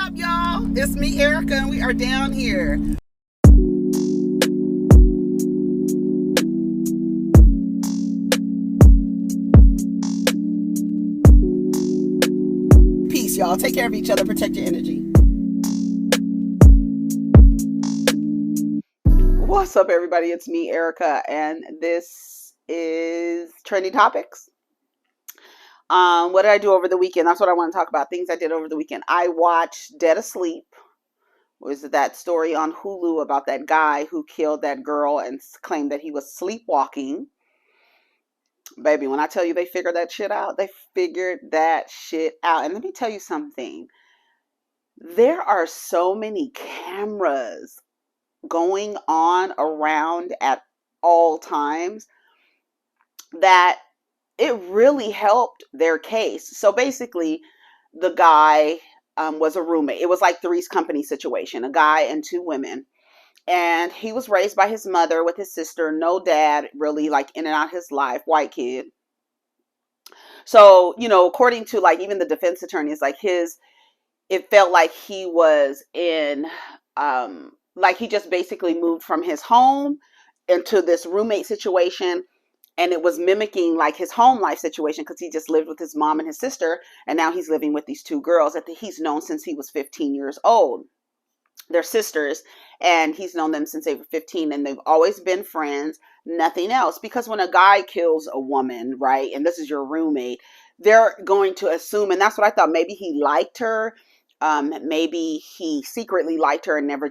up, y'all? It's me, Erica, and we are down here. Peace, y'all. Take care of each other. Protect your energy. What's up, everybody? It's me, Erica, and this is Trending Topics. What did I do over the weekend? That's what I want to talk about. Things I did over the weekend. I watched Dead Asleep. Was that story on Hulu about that guy who killed that girl and claimed that he was sleepwalking? Baby, when I tell you they figured that shit out, they figured that shit out. And let me tell you something. There are so many cameras going on around at all times that it really helped their case. So basically, the guy was a roommate. It was like Three's Company situation, a guy and two women. And he was raised by his mother with his sister, no dad really like in and out his life, white kid. So, according to like even the defense attorneys, like it felt like he was in, like he just basically moved from his home into this roommate situation. And it was mimicking like his home life situation because he just lived with his mom and his sister. And now he's living with these two girls that he's known since he was 15 years old. They're sisters, and he's known them since they were 15, and they've always been friends, nothing else. Because when a guy kills a woman, right, and this is your roommate, they're going to assume, and that's what I thought, maybe he liked her, maybe he secretly liked her and never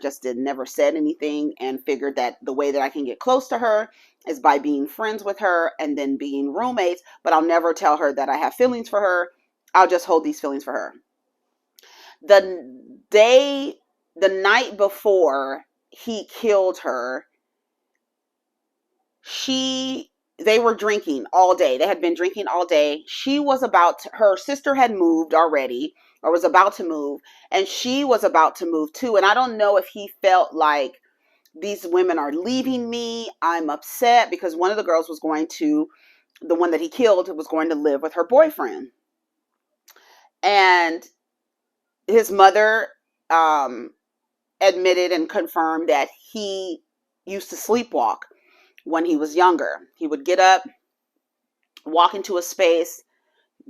said anything, and figured that the way that I can get close to her is by being friends with her and then being roommates, but I'll never tell her that I have feelings for her. I'll just hold these feelings for her. The night before he killed her, they were drinking all day. They had been drinking all day. Her sister had moved already, or was about to move, and she was about to move too. And I don't know if he felt like, these women are leaving me, I'm upset, because one of the girls the one that he killed, was going to live with her boyfriend. And his mother, admitted and confirmed that he used to sleepwalk when he was younger. He would get up, walk into a space,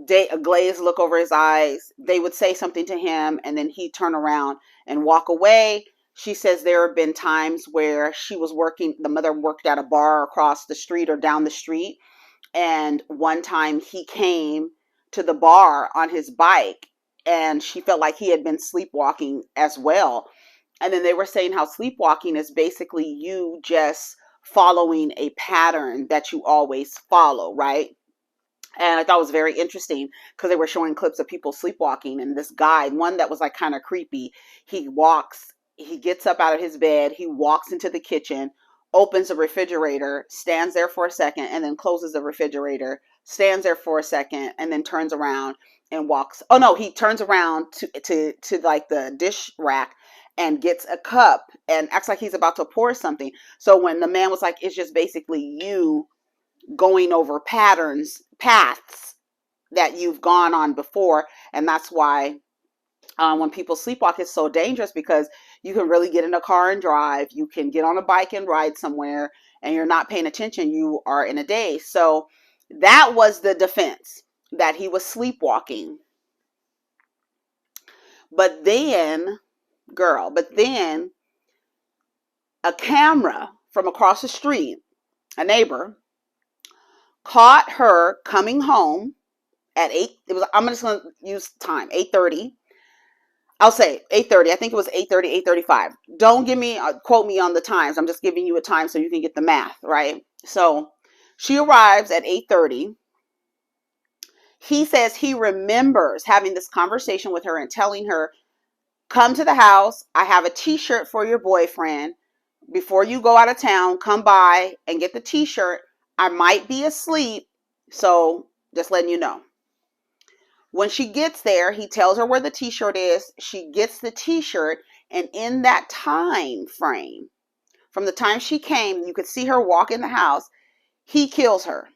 a glazed look over his eyes. They would say something to him, and then he'd turn around and walk away. She says there have been times where the mother worked at a bar across the street or down the street. And one time he came to the bar on his bike, and she felt like he had been sleepwalking as well. And then they were saying how sleepwalking is basically you just following a pattern that you always follow, right? And I thought it was very interesting because they were showing clips of people sleepwalking. And this guy, one that was like kind of creepy, he gets up out of his bed, he walks into the kitchen, opens the refrigerator, stands there for a second, and then closes the refrigerator, stands there for a second, and then turns around and walks. Oh no, he turns around to like the dish rack and gets a cup and acts like he's about to pour something. So when the man was like, it's just basically you going over paths that you've gone on before. And that's why when people sleepwalk, it's so dangerous, because you can really get in a car and drive. You can get on a bike and ride somewhere, and you're not paying attention. You are in a daze. So that was the defense, that he was sleepwalking. But then a camera from across the street, a neighbor, caught her coming home at 8. I'm just going to use time, 8:30. I'll say 8:30. I think it was 8:30, 8:35. Don't quote me on the times. I'm just giving you a time so you can get the math, right? So she arrives at 8:30. He says he remembers having this conversation with her and telling her, come to the house. I have a t-shirt for your boyfriend. Before you go out of town, come by and get the t-shirt. I might be asleep, so just letting you know. When she gets there, he tells her where the t-shirt is. She gets the t-shirt, and in that time frame, from the time she came, you could see her walk in the house, he kills her.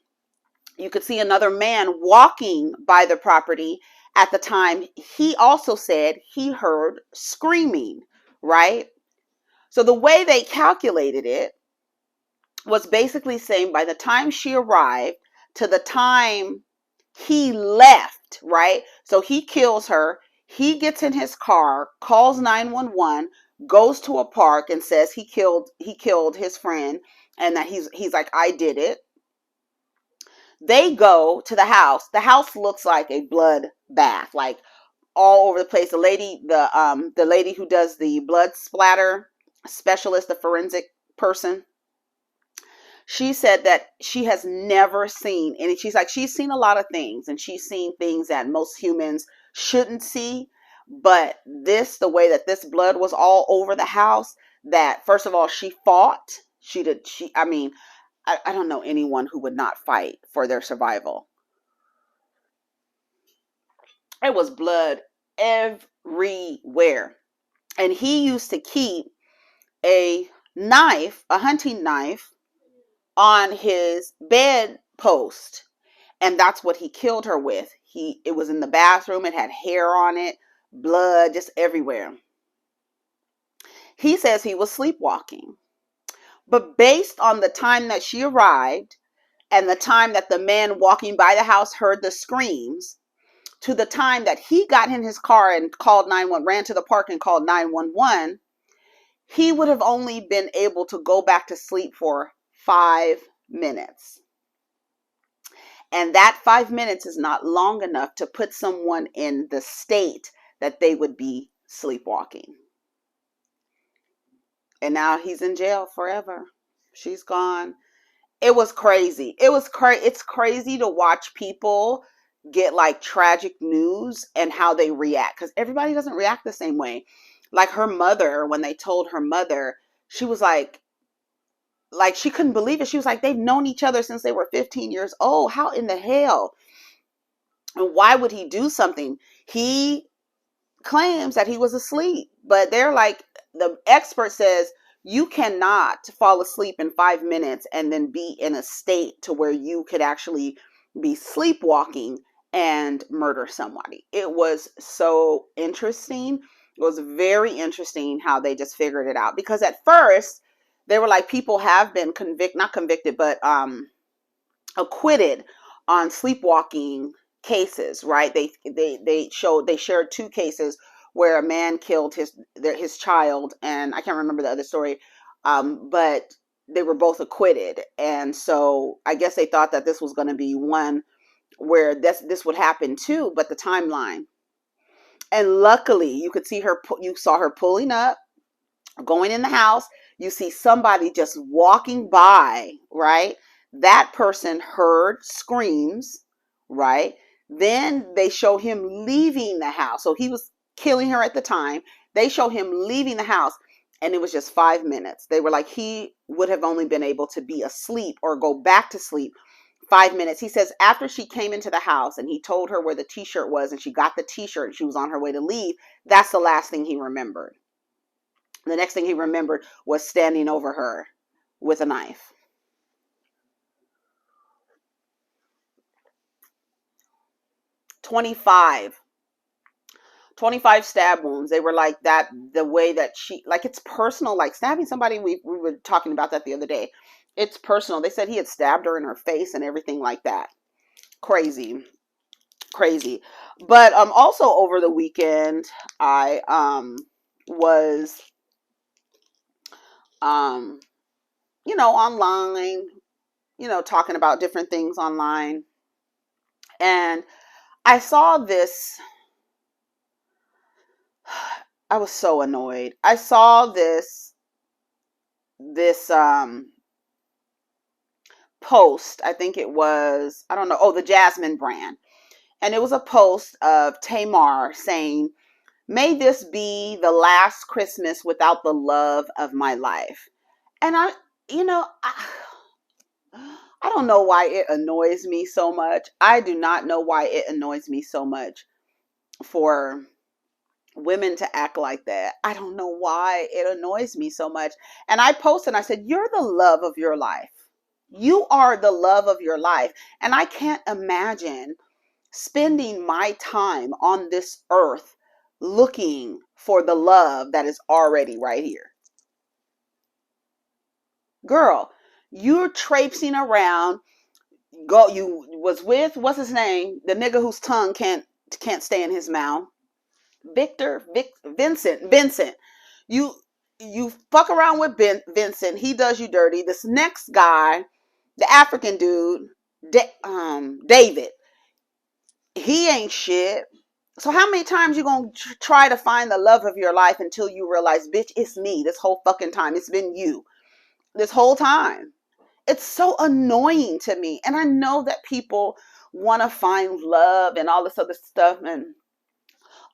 You could see another man walking by the property at the time, he also said he heard screaming, right? So the way they calculated it was basically saying by the time she arrived to the time he left, right? So he kills her. He gets in his car, calls 911, goes to a park and says he killed his friend and that he's like, I did it. They go to the house. The house looks like a blood bath, like all over the place. The lady who does the blood splatter specialist, the forensic person, she said that she has never seen any. She's like, she's seen a lot of things and she's seen things that most humans shouldn't see. But the way that this blood was all over the house, that first of all, she fought. I mean, I don't know anyone who would not fight for their survival. It was blood everywhere. And he used to keep a hunting knife on his bed post, and that's what he killed her with. It was in the bathroom. It had hair on it, blood just everywhere. He says he was sleepwalking, but based on the time that she arrived and the time that the man walking by the house heard the screams to the time that he got in his car and called 911, ran to the park and called 911, he would have only been able to go back to sleep for 5 minutes. And that 5 minutes is not long enough to put someone in the state that they would be sleepwalking. And now he's in jail forever. She's gone. It was crazy. It's crazy to watch people get like tragic news and how they react, because everybody doesn't react the same way. Like her mother, when they told her mother, she was like she couldn't believe it. She was like, they've known each other since they were 15 years old. How in the hell? And why would he do something? He claims that he was asleep, but they're like, the expert says you cannot fall asleep in 5 minutes and then be in a state to where you could actually be sleepwalking and murder somebody. It was so interesting. It was very interesting how they just figured it out, because at first they were like, people have been not convicted, but acquitted on sleepwalking cases, right? They shared 2 cases where a man killed his child, and I can't remember the other story, but they were both acquitted. And so I guess they thought that this was going to be one where this would happen too, but the timeline. And luckily, you saw her pulling up, going in the house. You see somebody just walking by, right? That person heard screams, right? Then they show him leaving the house. So he was killing her at the time. They show him leaving the house, and it was just 5 minutes. They were like, he would have only been able to be asleep or go back to sleep 5 minutes. He says after she came into the house and he told her where the t-shirt was and she got the t-shirt and she was on her way to leave, that's the last thing he remembered. The next thing he remembered was standing over her with a knife. 25 stab wounds. They were like that, the way that she, like, it's personal, like stabbing somebody. We were talking about that the other day. It's personal. They said he had stabbed her in her face and everything like that. Crazy. But also over the weekend, I was online, talking about different things online, and I saw this. I was so annoyed. I saw this post. I think it was, I don't know. Oh, the Jasmine brand. And it was a post of Tamar saying, "May this be the last Christmas without the love of my life." And I don't know why it annoys me so much. I do not know why it annoys me so much for women to act like that. I don't know why it annoys me so much. And I posted, I said, you're the love of your life. You are the love of your life. And I can't imagine spending my time on this earth looking for the love that is already right here. Girl, you're traipsing around. You was with, what's his name? The nigga whose tongue can't stay in his mouth. Vincent. You you fuck around with Vincent. He does you dirty. This next guy, the African dude, David, he ain't shit. So how many times you gonna try to find the love of your life until you realize, bitch, it's me this whole fucking time. It's been you this whole time. It's so annoying to me. And I know that people want to find love and all this other stuff and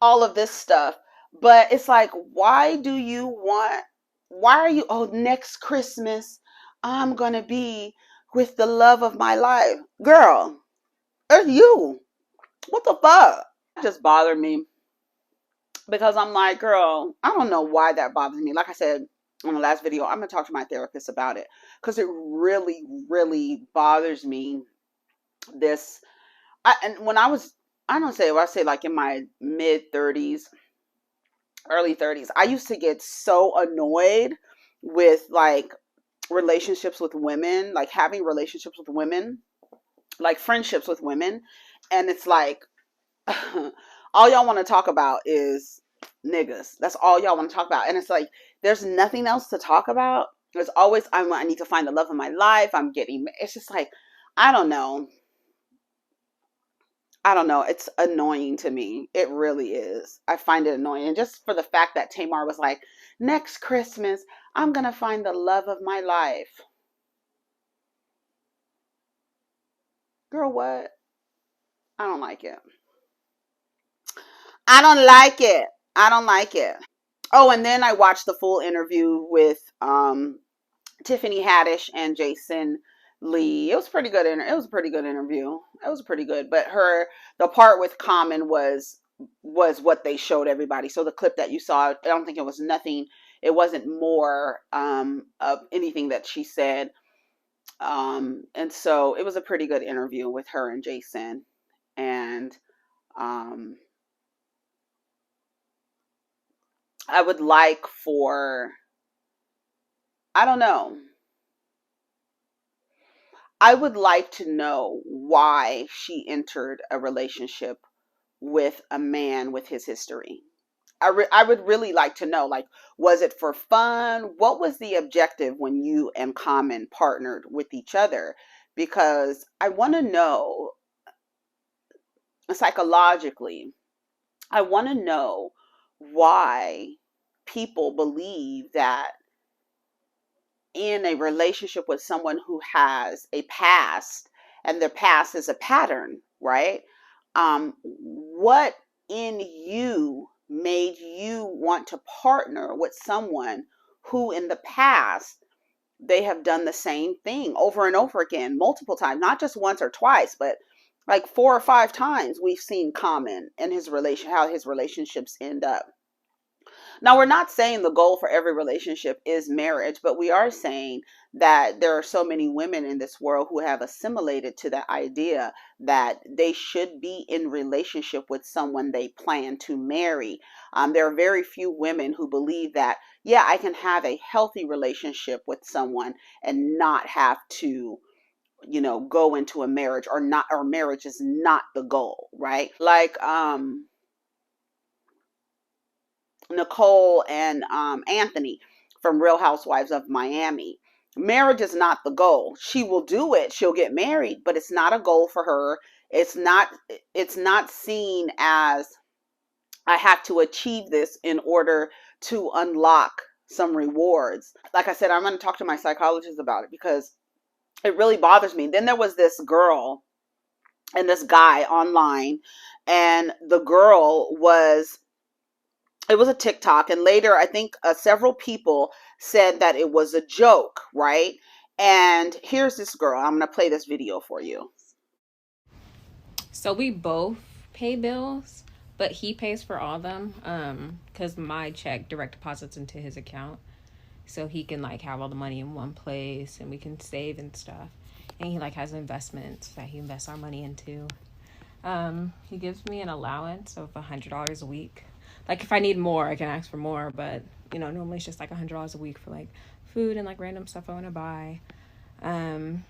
all of this stuff. But it's like, why are you, oh, next Christmas, I'm going to be with the love of my life. Girl, it's you. What the fuck? It just bothered me because I'm like, girl, I don't know why that bothers me. Like I said on the last video, I'm going to talk to my therapist about it because it really, really bothers me. And when I say like in my mid 30s, early 30s, I used to get so annoyed with like relationships with women, like having relationships with women, like friendships with women. And it's like, all y'all want to talk about is niggas. That's all y'all want to talk about. And it's like, there's nothing else to talk about. There's always, I need to find the love of my life. It's just like, I don't know. It's annoying to me. It really is. I find it annoying. And just for the fact that Tamar was like, next Christmas, I'm going to find the love of my life. Girl, what? I don't like it. I don't like it. I don't like it. Oh, and then I watched the full interview with Tiffany Haddish and Jason Lee. It was pretty good. It was a pretty good interview. It was pretty good. But the part with Common was what they showed everybody. So the clip that you saw, I don't think it was nothing. It wasn't more of anything that she said. And so it was a pretty good interview with her and Jason. And I would like for, I don't know. I would like to know why she entered a relationship with a man with his history. I would really like to know, like, was it for fun? What was the objective when you and Common partnered with each other? Because I want to know psychologically, I want to know why people believe that in a relationship with someone who has a past and their past is a pattern, right? What in you made you want to partner with someone who in the past they have done the same thing over and over again, multiple times, not just once or twice, but like 4 or 5 times we've seen Common and how his relationships end up. Now, we're not saying the goal for every relationship is marriage, but we are saying that there are so many women in this world who have assimilated to the idea that they should be in relationship with someone they plan to marry. There are very few women who believe that, yeah, I can have a healthy relationship with someone and not have to go into a marriage, or marriage is not the goal, right? Like Nicole and Anthony from Real Housewives of Miami. Marriage is not the goal. She will do it. She'll get married, but it's not a goal for her. It's not seen as I have to achieve this in order to unlock some rewards. Like I said, I'm going to talk to my psychologist about it because it really bothers me. Then there was this girl and this guy online, and the girl it was a TikTok, and later I think several people said that it was a joke, right? And here's this girl. I'm going to play this video for you. So we both pay bills, but he pays for all of them because my check direct deposits into his account. So he can like have all the money in one place and we can save and stuff. And he like has investments that he invests our money into. He gives me an allowance of $100 a week. Like if I need more, I can ask for more, but normally it's just like $100 a week for like food and like random stuff I want to buy. Um,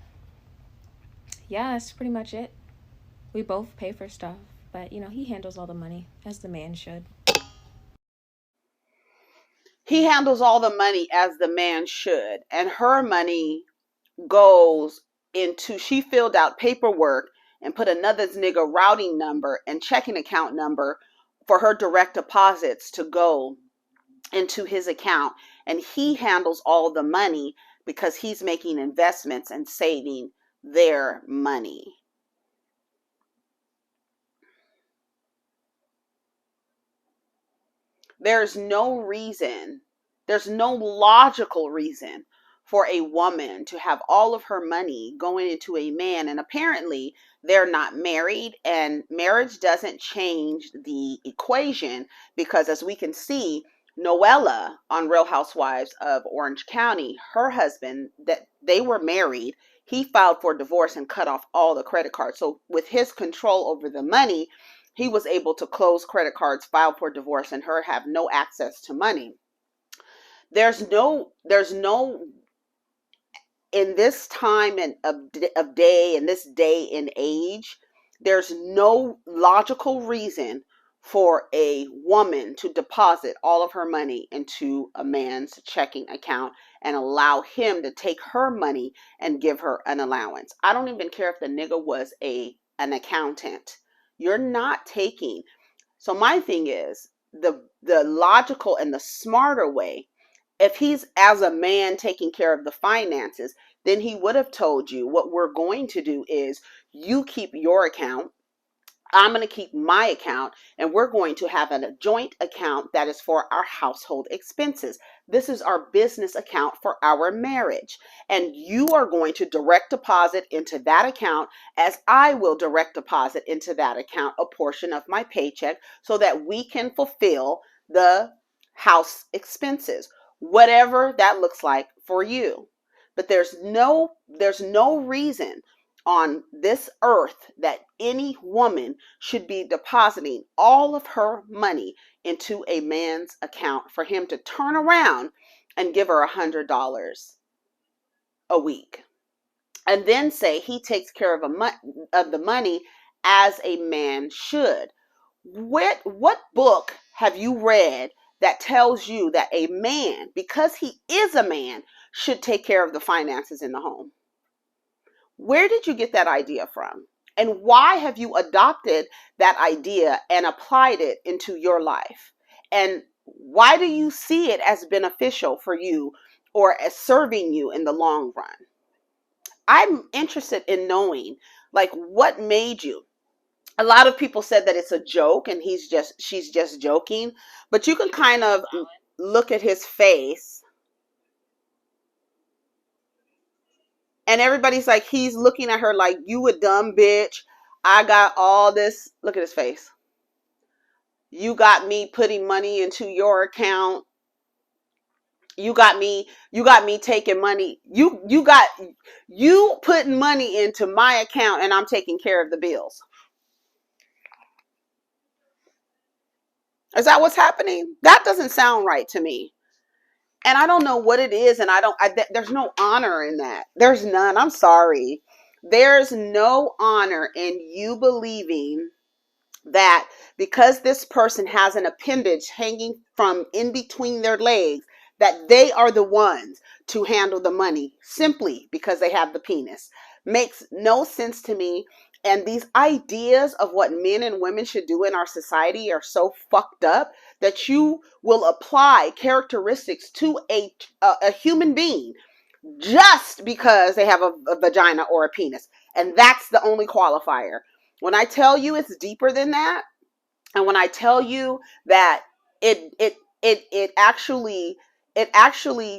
yeah, that's pretty much it. We both pay for stuff, but he handles all the money as the man should. He handles all the money as the man should, and her money goes into, she filled out paperwork and put another nigga routing number and checking account number for her direct deposits to go into his account, and he handles all the money because he's making investments and saving their money. There's no reason, there's no logical reason for a woman to have all of her money going into a man. And apparently they're not married, and marriage doesn't change the equation, because as we can see, Noella on Real Housewives of Orange County, her husband, that they were married, he filed for divorce and cut off all the credit cards. So with his control over the money, he was able to close credit cards, file for divorce, and her have no access to money. There's no in this time and of day, in this day and age, there's no logical reason for a woman to deposit all of her money into a man's checking account and allow him to take her money and give her an allowance. I don't even care if the nigga was an accountant. You're not taking. So my thing is, the logical and the smarter way, if he's as a man taking care of the finances, then he would have told you, what we're going to do is you keep your account, I'm going to keep my account, and we're going to have a joint account that is for our household expenses. This is our business account for our marriage. And you are going to direct deposit into that account, as I will direct deposit into that account a portion of my paycheck, so that we can fulfill the house expenses, whatever that looks like for you. But there's no reason on this earth that any woman should be depositing all of her money into a man's account for him to turn around and give her $100 a week and then say he takes care of the money as a man should. What book have you read that tells you that a man, because he is a man, should take care of the finances in the home? Where did you get that idea from? And why have you adopted that idea and applied it into your life? And why do you see it as beneficial for you or as serving you in the long run? I'm interested in knowing, like, what made you. A lot of people said that it's a joke and she's just joking, but you can kind of look at his face, and everybody's like, he's looking at her like, you a dumb bitch. I got all this. Look at his face. You got me putting money into your account. You got me taking money. You putting money into my account, and I'm taking care of the bills. Is that what's happening? That doesn't sound right to me. And I don't know what it is, and there's no honor in that. There's none. I'm sorry. There's no honor in you believing that because this person has an appendage hanging from in between their legs, that they are the ones to handle the money simply because they have the penis. Makes no sense to me. And these ideas of what men and women should do in our society are so fucked up that you will apply characteristics to a human being just because they have a vagina or a penis. And that's the only qualifier. When I tell you it's deeper than that, and when I tell you that it actually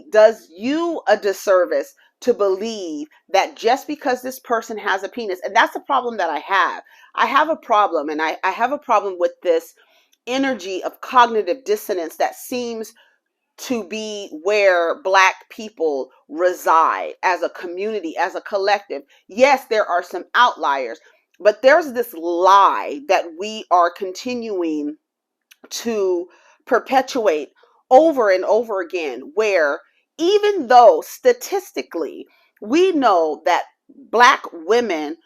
does you a disservice to believe that just because this person has a penis, and that's the problem that I have. I have a problem, and I have a problem with this energy of cognitive dissonance that seems to be where Black people reside as a community, as a collective. Yes, there are some outliers, But there's this lie that we are continuing to perpetuate over and over again, where even though statistically we know that Black women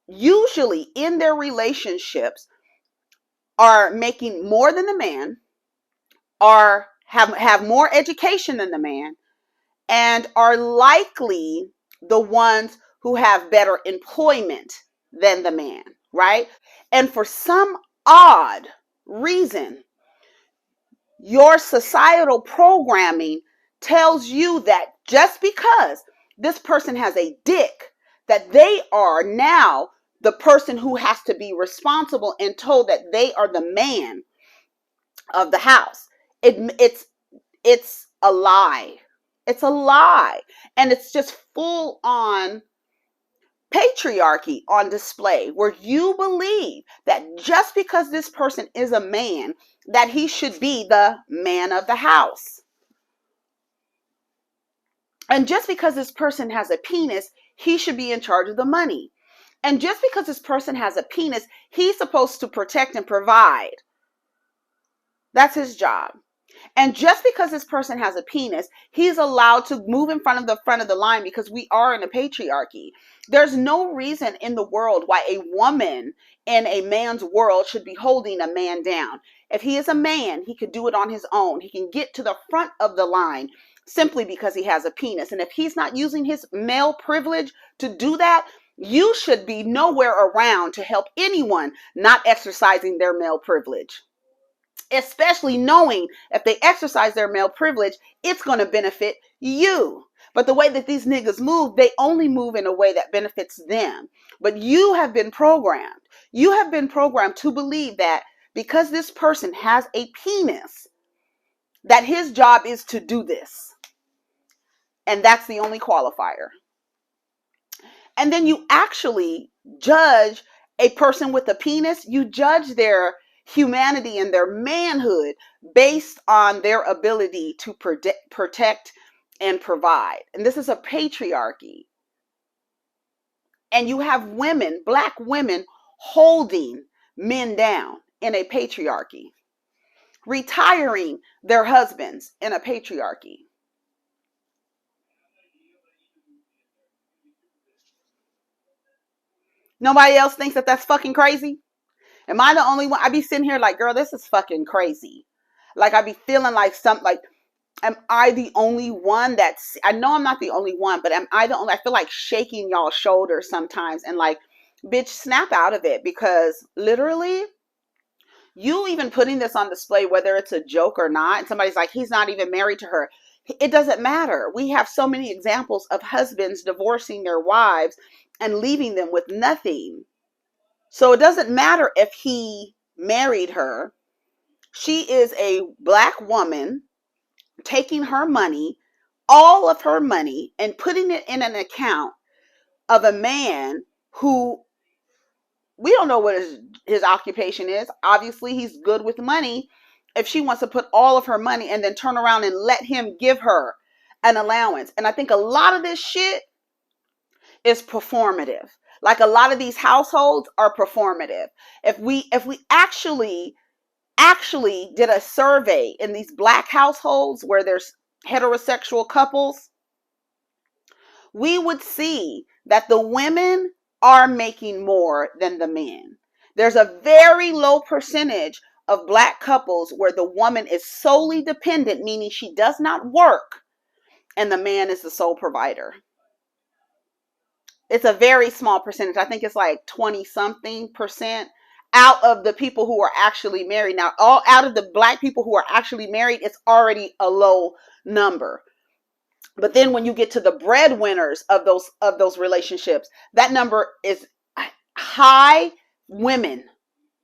usually in their relationships are making more than the man, are have more education than the man, and are likely the ones who have better employment than the man, right? And for some odd reason, your societal programming tells you that just because this person has a dick, that they are now the person who has to be responsible and told that they are the man of the house. It's a lie. It's a lie. And it's just full on patriarchy on display, where you believe that just because this person is a man, that he should be the man of the house. And just because this person has a penis, he should be in charge of the money. And just because this person has a penis, he's supposed to protect and provide. That's his job. And just because this person has a penis, he's allowed to move in front of the line, because we are in a patriarchy. There's no reason in the world why a woman in a man's world should be holding a man down. If he is a man, he could do it on his own. He can get to the front of the line simply because he has a penis. And if he's not using his male privilege to do that, you should be nowhere around to help anyone not exercising their male privilege. Especially knowing if they exercise their male privilege, it's going to benefit you. But the way that these niggas move, they only move in a way that benefits them. But you have been programmed. You have been programmed to believe that because this person has a penis, that his job is to do this. And that's the only qualifier. And then you actually judge a person with a penis. You judge their humanity and their manhood based on their ability to protect and provide. And this is a patriarchy. And you have women, Black women, holding men down in a patriarchy, retiring their husbands in a patriarchy. Nobody else thinks that that's fucking crazy? Am I the only one? I be sitting here like, girl, this is fucking crazy. Like, I be feeling like am I the only one that's, I know I'm not the only one, but am I the only, I feel like shaking y'all's shoulders sometimes and like, bitch, snap out of it, because literally, you even putting this on display, whether it's a joke or not, and somebody's like, he's not even married to her. It doesn't matter. We have so many examples of husbands divorcing their wives and leaving them with nothing. So it doesn't matter if he married her. She is a Black woman taking her money, all of her money, and putting it in an account of a man who, we don't know what his occupation is. Obviously, he's good with money. If she wants to put all of her money and then turn around and let him give her an allowance. And I think a lot of this shit is performative. Like, a lot of these households are performative. If we actually did a survey in these Black households where there's heterosexual couples, we would see that the women are making more than the men. There's a very low percentage of Black couples where the woman is solely dependent, meaning she does not work, and the man is the sole provider. It's a very small percentage. I think it's like 20 something percent out of the people who are actually married. Now, all out of the Black people who are actually married, it's already a low number. But then when you get to the breadwinners of those relationships, that number is high. Women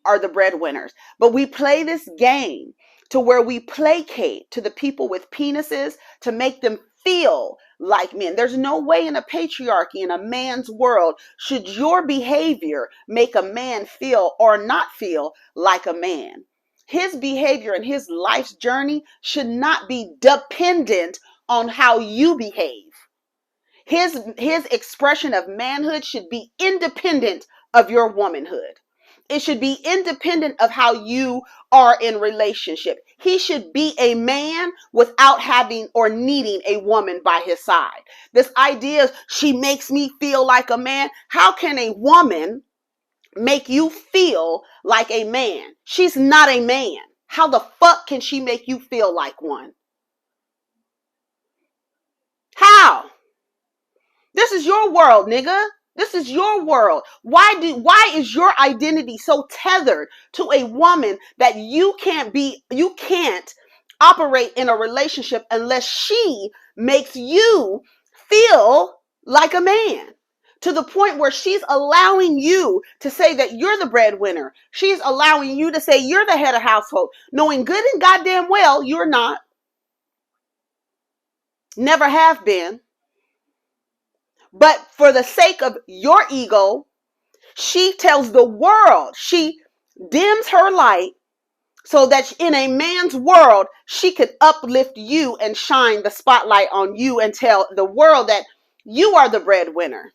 are the breadwinners. But we play this game to where we placate to the people with penises to make them feel like men. There's no way in a patriarchy, in a man's world, should your behavior make a man feel or not feel like a man. His behavior and his life's journey should not be dependent on how you behave. His expression of manhood should be independent of your womanhood. It should be independent of how you are in relationship. He should be a man without having or needing a woman by his side. This idea is she makes me feel like a man. How can a woman make you feel like a man? She's not a man. How the fuck can she make you feel like one? How? This is your world, nigga. This is your world. Why is your identity so tethered to a woman that you can't operate in a relationship unless she makes you feel like a man? To the point where she's allowing you to say that you're the breadwinner. She's allowing you to say you're the head of household, knowing good and goddamn well you're not. Never have been. But for the sake of your ego, she tells the world, she dims her light so that in a man's world, she could uplift you and shine the spotlight on you and tell the world that you are the breadwinner.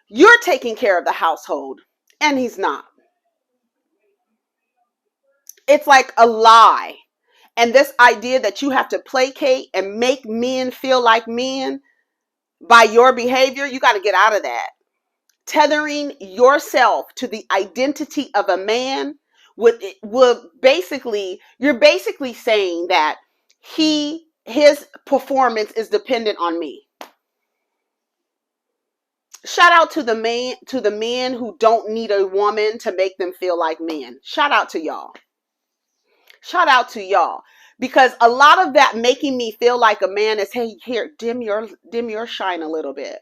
You're taking care of the household, and he's not. It's like a lie. And this idea that you have to placate and make men feel like men by your behavior, you got to get out of that. Tethering yourself to the identity of a man would basically, you're basically saying that his performance is dependent on me. Shout out to the men who don't need a woman to make them feel like men. Shout out to y'all. Shout out to y'all. Because a lot of that making me feel like a man is, hey, here, dim your shine a little bit.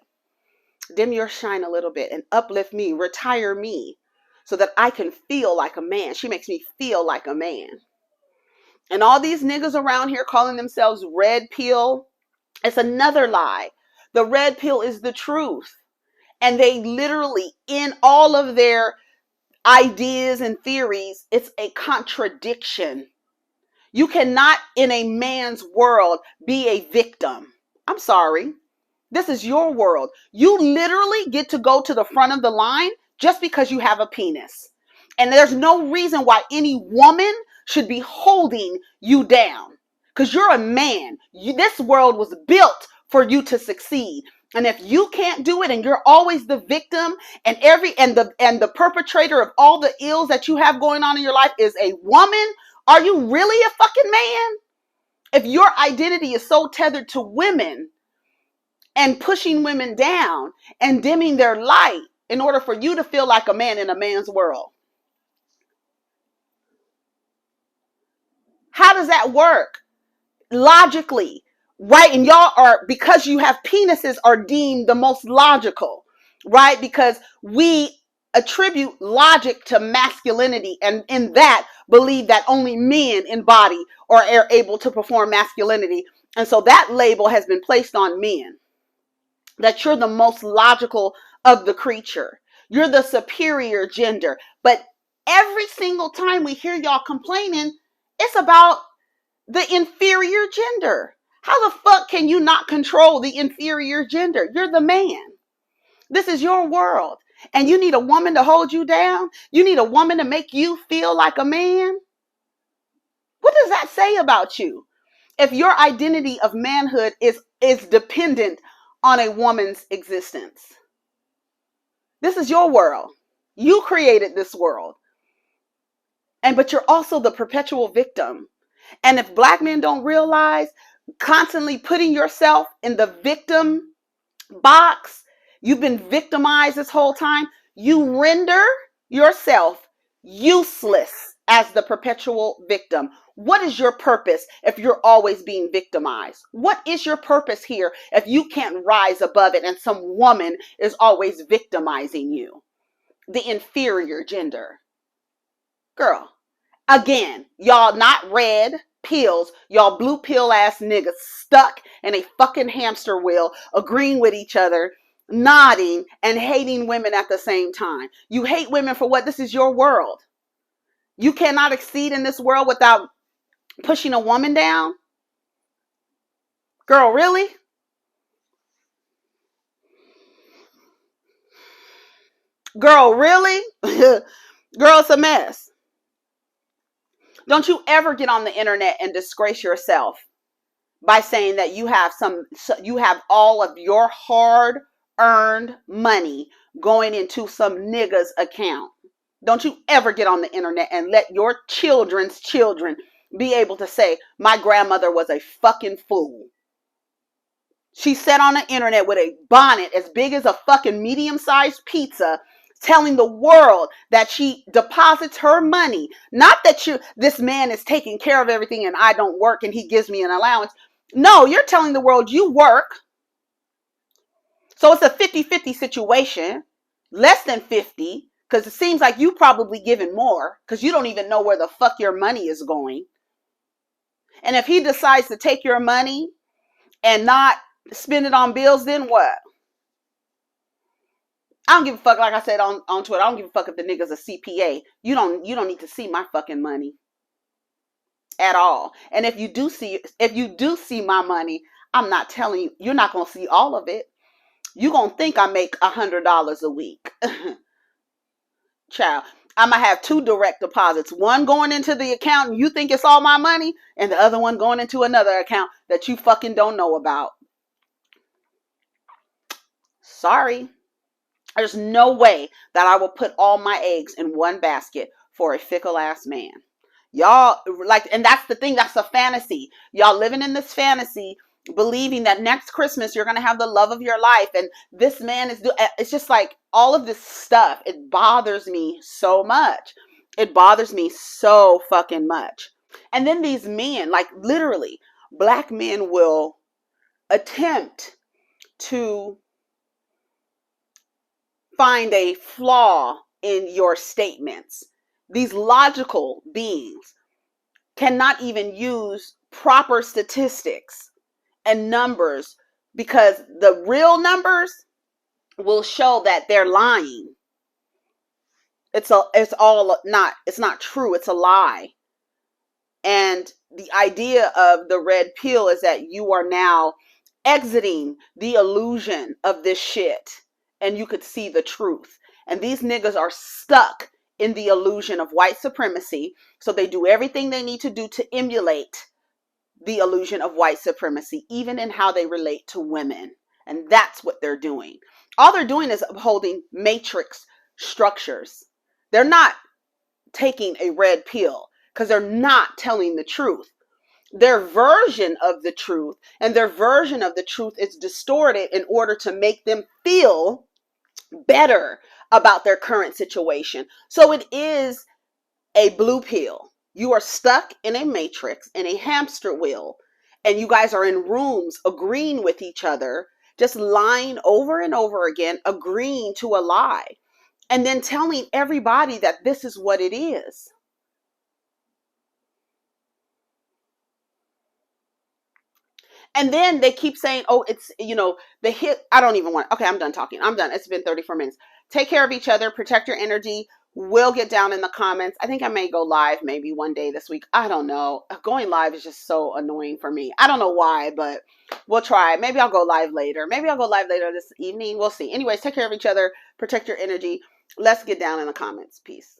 Dim your shine a little bit and uplift me, retire me so that I can feel like a man. She makes me feel like a man. And all these niggas around here calling themselves red pill, it's another lie. The red pill is the truth. And they literally, in all of their ideas and theories, it's a contradiction. You cannot, in a man's world, be a victim. I'm sorry. This is your world. You literally get to go to the front of the line just because you have a penis. And there's no reason why any woman should be holding you down. Because you're a man. This world was built for you to succeed. And if you can't do it and you're always the victim and the perpetrator of all the ills that you have going on in your life is a woman, are you really a fucking man? If your identity is so tethered to women and pushing women down and dimming their light in order for you to feel like a man in a man's world. How does that work? Logically, right? And y'all are, because you have penises, are deemed the most logical, right? Because we attribute logic to masculinity, and in that believe that only men embody or are able to perform masculinity. And so that label has been placed on men. That you're the most logical of the creature. You're the superior gender. But every single time we hear y'all complaining, it's about the inferior gender. How the fuck can you not control the inferior gender? You're the man. This is your world. And you need a woman to hold you down? You need a woman to make you feel like a man? What does that say about you? If your identity of manhood is dependent on a woman's existence. This is your world. You created this world. But you're also the perpetual victim. And if black men don't realize, constantly putting yourself in the victim box, you've been victimized this whole time, you render yourself useless as the perpetual victim. What is your purpose if you're always being victimized? What is your purpose here if you can't rise above it and some woman is always victimizing you? The inferior gender. Girl, again, y'all not red pills, y'all blue pill ass niggas stuck in a fucking hamster wheel, agreeing with each other, nodding and hating women at the same time. You hate women for what? This is your world. You cannot exceed in this world without pushing a woman down? Girl, really? Girl, really? Girl, it's a mess. Don't you ever get on the internet and disgrace yourself by saying that you have all of your hard earned money going into some nigga's account. Don't you ever get on the internet and let your children's children be able to say, my grandmother was a fucking fool. She sat on the internet with a bonnet as big as a fucking medium-sized pizza, telling the world that she deposits her money. Not that this man is taking care of everything and I don't work and he gives me an allowance. No, you're telling the world you work. So it's a 50-50 situation. Less than 50, because it seems like you probably giving more because you don't even know where the fuck your money is going. And if he decides to take your money and not spend it on bills, then what? I don't give a fuck. Like I said on Twitter, I don't give a fuck if the nigga's a CPA. You don't need to see my fucking money at all. And if you do see my money, I'm not telling you. You're not gonna see all of it. You're gonna think I make $100 a week. Child, I'm gonna have 2 direct deposits. One going into the account and you think it's all my money, and the other one going into another account that you fucking don't know about. Sorry. There's no way that I will put all my eggs in one basket for a fickle ass man. Y'all, like, and that's the thing, that's a fantasy. Y'all living in this fantasy, believing that next Christmas you're going to have the love of your life. And this man it's just like all of this stuff. It bothers me so much. It bothers me so fucking much. And then these men, like literally, black men will attempt to find a flaw in your statements. These logical beings cannot even use proper statistics and numbers because the real numbers will show that they're lying. It's not true. It's a lie. And the idea of the red pill is that you are now exiting the illusion of this shit and you could see the truth. And these niggas are stuck in the illusion of white supremacy. So they do everything they need to do to emulate the illusion of white supremacy, even in how they relate to women. And that's what they're doing. All they're doing is upholding matrix structures. They're not taking a red pill because they're not telling the truth. Their version of the truth and their version of the truth is distorted in order to make them feel better about their current situation. So it is a blue pill. You are stuck in a matrix, in a hamster wheel, and you guys are in rooms agreeing with each other, just lying over and over again, agreeing to a lie, and then telling everybody that this is what it is. And then they keep saying, oh, it's, the hit. I don't even want, okay, I'm done talking. I'm done. It's been 34 minutes. Take care of each other. Protect your energy. We'll get down in the comments. I think I may go live maybe one day this week. I don't know. Going live is just so annoying for me. I don't know why, but we'll try. Maybe I'll go live later. Maybe I'll go live later this evening. We'll see. Anyways, take care of each other. Protect your energy. Let's get down in the comments. Peace.